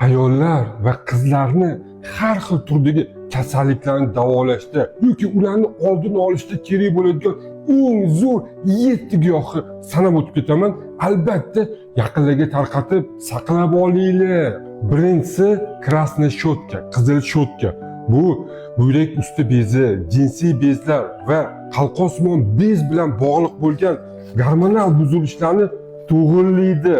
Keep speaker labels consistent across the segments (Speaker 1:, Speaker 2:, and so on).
Speaker 1: ayollar va qizlarni har xil turdagi kasalliklarni davolashda yoki ularni oldini olishda kerak bo'ladigan eng zo'r 7 giyohni sanab o'tib ketaman. Albatta, yaqinlarga tarqatib saqlab olinglar. Birinchisi krasnoy shotka, qizil shotka. Bu buyrak usti bezi, jinsiy bezlar va qalqonsimon bez bilan bog'liq bo'lgan gormonal buzilishlarni to'g'rilaydi.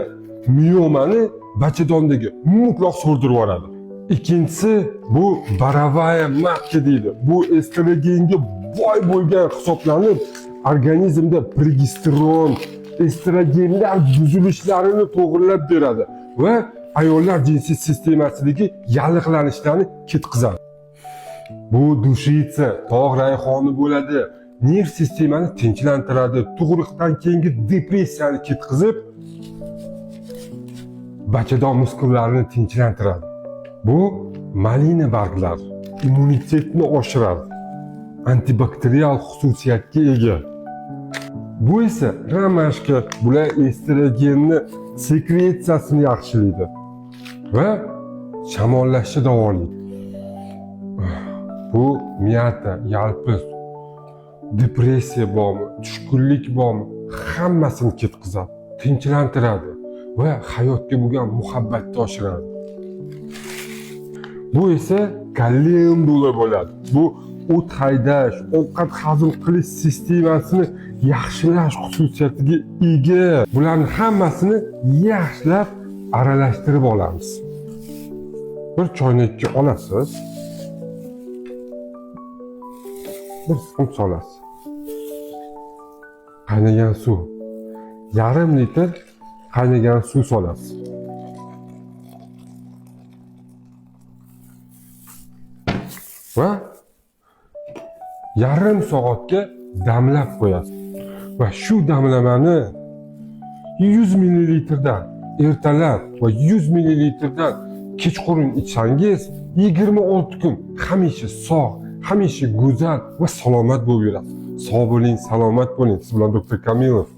Speaker 1: Miyomani bachadondagi mutlaq so'rdirib yuboradi. Ikkinchisi bu borovaya matka deydi. Bu estrogenga boy bo'lgan hisoblanib, organizmda progesteron, estrogenlar buzilishlarini to'g'rilab beradi va ayollar jinsiy sistemasidagi yalliqlanishlarni ketkazadi. Bu dushitsa, tog' rayhoni bo'ladi. Nerv sistemani tinchlantiradi, tug'ruqdan keyingi depressiyani ketkazib, bachadon muskullarini tinchlantiradi. Bu malina barglar immunitetni oshiradi. Antibakterial xususiyatga ega. Bu esa romashka, bular estrogenni sekretsiyasini yaxshilaydi va shamollashni davolaydi. Bu miyata, yalpiz, depressiya bormi, tushkunlik bormi, hammasini ketkazadi, tinchlantiradi va hayotga bo'lgan muhabbatni oshiradi. Bu esa kalendula bo'ladi. Bu o't haydash, ovqat hazm qilish sistemasini yaxshilash xususiyatiga ega. Bularning hammasini yaxshilab aralashtirib olamiz. Bir choynakka olasiz. Bir siqim solasiz. Qaynagan suv. Yarim litr qaynagan suv solasiz. Va yarim soatga damlab qo'yasiz. Va shu damlamani 100 ml dan ertalab va 100 ml dan kechqurun ichsangiz 26 kun hamisha sog', hamisha go'zal va salomat bo'lib yurasiz. Sog' bo'ling, salomat bo'ling. Siz bilan doktor Kamilov.